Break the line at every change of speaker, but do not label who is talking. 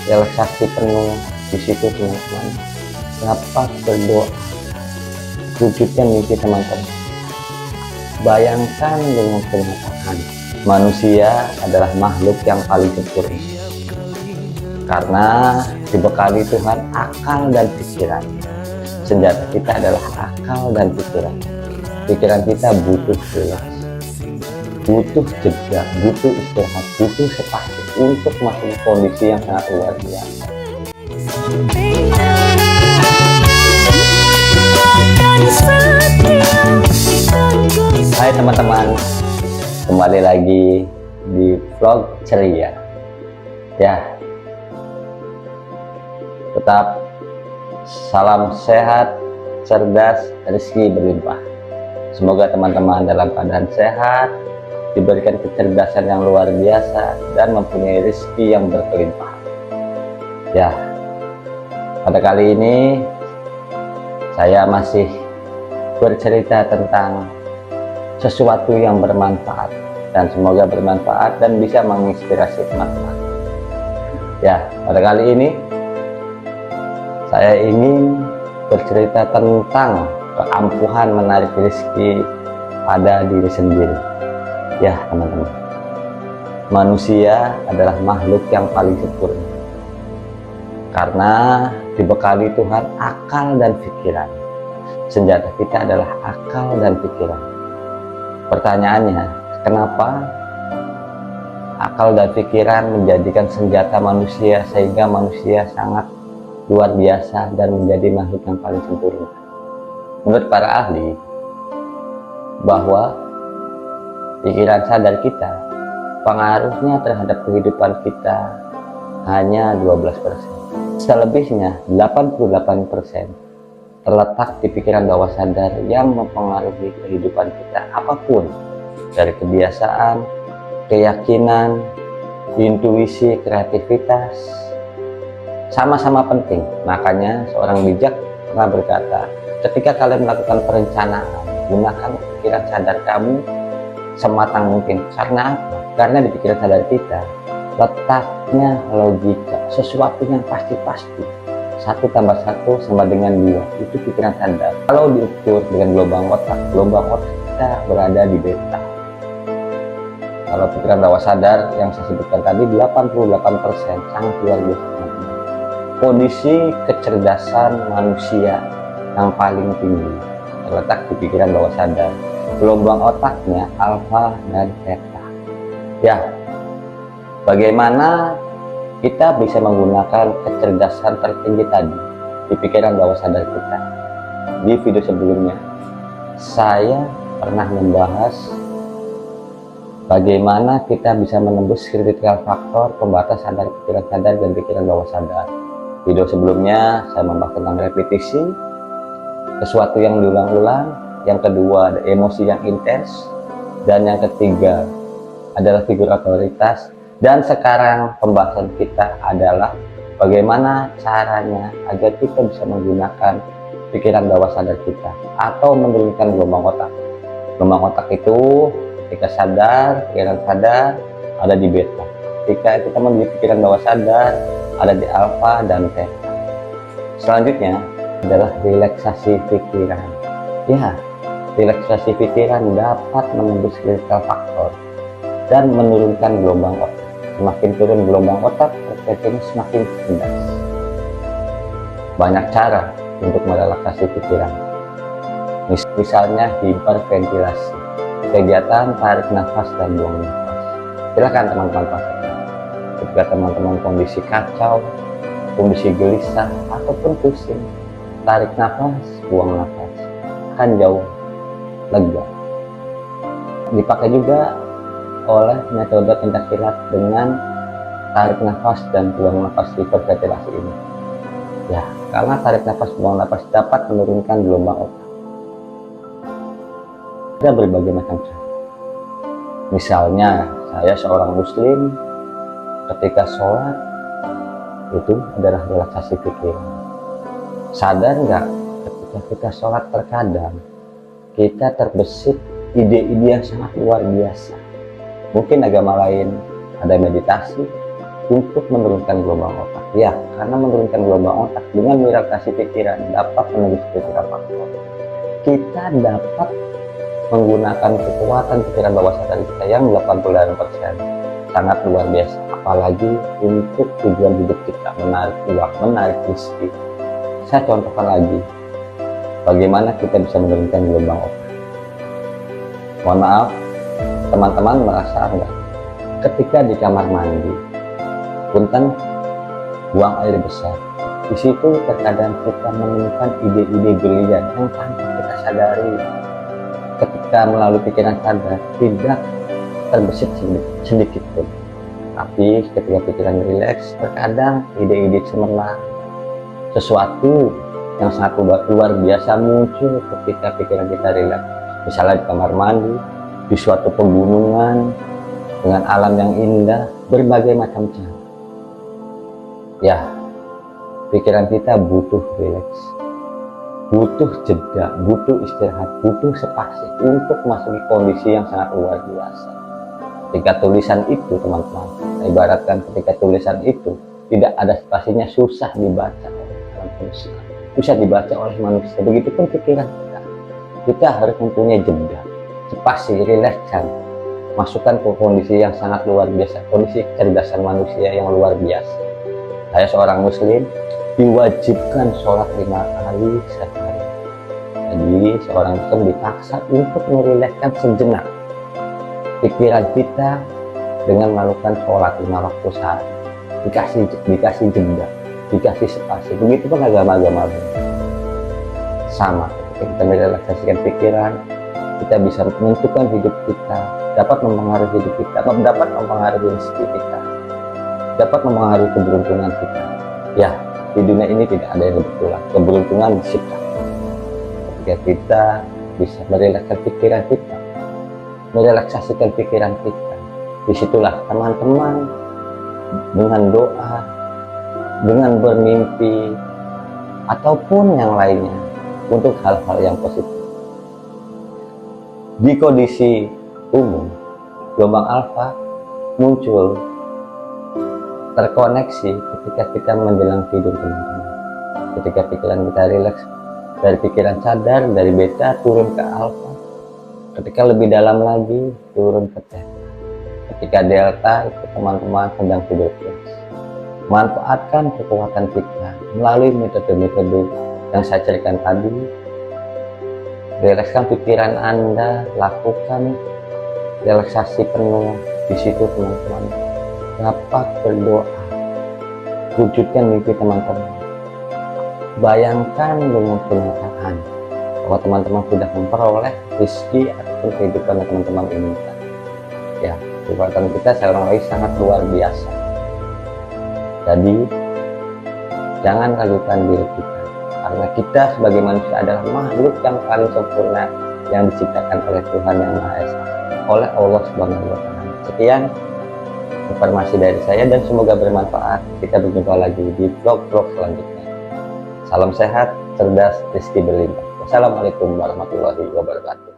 relaksasi penuh di situ teman-teman. Kenapa berdoa? Wujudnya mimpi teman-teman. Bayangkan dengan kenyataan, manusia adalah makhluk yang paling sempurna karena dibekali Tuhan akal dan pikiran. Senjata kita adalah akal dan pikiran. Pikiran kita butuh relax, butuh jeda, butuh istirahat, butuh sepakat untuk masuk kondisi yang sangat luar biasa. Hai teman-teman, kembali lagi di vlog ceria ya. Tetap salam sehat, cerdas, rezeki berlimpah. Semoga teman-teman dalam keadaan sehat, diberikan kecerdasan yang luar biasa, dan mempunyai rezeki yang berkelimpah ya. Pada kali ini saya masih bercerita tentang sesuatu yang bermanfaat, dan semoga bermanfaat dan bisa menginspirasi teman-teman ya. Pada kali ini saya ingin bercerita tentang keampuhan menarik rezeki pada diri sendiri ya teman-teman. Manusia adalah makhluk yang paling sempurna karena dibekali Tuhan akal dan pikiran. Senjata kita adalah akal dan pikiran. Pertanyaannya, kenapa akal dan pikiran menjadikan senjata manusia sehingga manusia sangat luar biasa dan menjadi makhluk yang paling sempurna? Menurut para ahli, bahwa pikiran sadar kita, pengaruhnya terhadap kehidupan kita hanya 12%. Selebihnya 88% terletak di pikiran bawah sadar yang mempengaruhi kehidupan kita apapun, dari kebiasaan, keyakinan, intuisi, kreativitas, sama-sama penting. Makanya seorang bijak pernah berkata, ketika kalian melakukan perencanaan, gunakan pikiran sadar kamu sematang mungkin. Karena apa? Karena di pikiran sadar kita letaknya logika, sesuatu yang pasti-pasti. 1 + 1 sama dengan 2, itu pikiran sadar. Kalau diukur dengan gelombang otak kita berada di beta. Kalau pikiran bawah sadar yang saya sebutkan tadi 88% sangat luar biasa. Kondisi kecerdasan manusia yang paling tinggi terletak di pikiran bawah sadar. Gelombang otaknya alfa dan theta ya. Bagaimana kita bisa menggunakan kecerdasan tertinggi tadi di pikiran bawah sadar kita? Di video sebelumnya saya pernah membahas bagaimana kita bisa menembus critical factor pembatas sadar, pikiran sadar, dan pikiran bawah sadar. Video sebelumnya saya membahas tentang repetisi, sesuatu yang diulang-ulang. Yang kedua ada emosi yang intens, dan yang ketiga adalah figur otoritas. Dan sekarang pembahasan kita adalah bagaimana caranya agar kita bisa menggunakan pikiran bawah sadar kita atau menurunkan gelombang otak. Gelombang otak itu ketika sadar, pikiran sadar ada di beta. Ketika kita memiliki pikiran bawah sadar ada di alfa dan theta. Selanjutnya adalah relaksasi pikiran. Ya, relaksasi pikiran dapat menembus critical factor dan menurunkan gelombang otak. Semakin turun gelombang otak, frekuensinya semakin rendah. Banyak cara untuk merelaksasi pikiran. Misalnya hiperventilasi, kegiatan tarik nafas dan buang nafas. Silakan teman-teman praktekkan. Ketika teman-teman kondisi kacau, kondisi gelisah, ataupun pusing, tarik nafas, buang nafas, akan jauh lega. Dipakai juga oleh metode pencaksilat dengan tarik nafas dan buang nafas hiperventilasi ini ya, karena tarik nafas buang nafas dapat menurunkan gelombang otak. Ada berbagai macam cara. Misalnya saya seorang muslim, ketika sholat itu adalah relaksasi pikiran. Sadar nggak ketika kita sholat terkadang kita terbesit ide-ide yang sangat luar biasa. Mungkin agama lain ada meditasi, untuk menurunkan gelombang otak. Ya, karena menurunkan gelombang otak dengan merelaksasi pikiran dapat menembus beberapa faktor. Kita dapat menggunakan kekuatan pikiran bawah sadar kita yang 88% sangat luar biasa, apalagi untuk tujuan hidup kita, menarik uang, menarik rezeki. Saya contohkan lagi bagaimana kita bisa menurunkan gelombang otak. Mohon maaf, teman-teman merasa enggak ketika di kamar mandi punten buang air besar, di situ terkadang kita menemukan ide-ide brilian yang tanpa kita sadari. Ketika melalui pikiran sadar tidak terbesit sedikit pun, tapi ketika pikiran rileks terkadang ide-ide cemerlang, sesuatu yang sangat luar biasa muncul ketika pikiran kita rileks. Misalnya di kamar mandi, di suatu pegunungan dengan alam yang indah, berbagai macam cara. Ya, pikiran kita butuh rileks, butuh jeda, butuh istirahat, butuh spasi untuk memasuki kondisi yang sangat luar biasa. Ketika tulisan itu, teman-teman, saya ibaratkan ketika tulisan itu tidak ada spasinya, susah dibaca oleh manusia, susah dibaca oleh manusia. Begitupun pikiran kita, kita harus mempunyai jeda, spasi, rilekskan, masukkan ke kondisi yang sangat luar biasa, kondisi kecerdasan manusia yang luar biasa. Saya seorang muslim, diwajibkan sholat 5 kali sehari. Jadi seorang muslim dipaksa untuk merilekskan sejenak pikiran kita dengan melakukan sholat 5 waktu sehari. Dikasih jeda, dikasih spasi. Begitu pun agama-agama sama. Ketika kita merelaksasikan pikiran, kita bisa menentukan hidup kita, dapat mempengaruhi hidup kita, dapat mempengaruhi rezeki kita, dapat mempengaruhi keberuntungan kita. Ya, di dunia ini tidak ada yang kebetulan, keberuntungan diciptakan. Ketika kita bisa merelaksasikan pikiran kita, merelaksasikan pikiran kita, disitulah teman-teman dengan doa, dengan bermimpi, ataupun yang lainnya untuk hal-hal yang positif. Di kondisi umum, gelombang alfa muncul terkoneksi ketika kita menjelang tidur, teman-teman. Ketika pikiran kita rileks, dari pikiran sadar, dari beta turun ke alfa, ketika lebih dalam lagi turun ke theta. Ketika delta itu teman-teman sedang tidur pulas. Manfaatkan kekuatan kita melalui metode-metode yang saya ceritakan tadi. Rilekskan pikiran Anda, lakukan relaksasi penuh. Di situ teman-teman dapat berdoa, wujudkan mimpi teman-teman, bayangkan dengan kenyataan bahwa teman-teman sudah memperoleh rezeki ataupun kehidupan yang teman-teman inginkan. Ya, kekuatan kita seorang lagi sangat luar biasa. Jadi jangan ragukan diri kita, karena kita sebagai manusia adalah makhluk yang paling sempurna yang diciptakan oleh Tuhan Yang Maha Esa, oleh Allah Subhanahu wa Ta'ala. Sekian informasi dari saya dan semoga bermanfaat. Kita berjumpa lagi di vlog-vlog selanjutnya. Salam sehat, cerdas, rezeki berlimpah. Wassalamualaikum warahmatullahi wabarakatuh.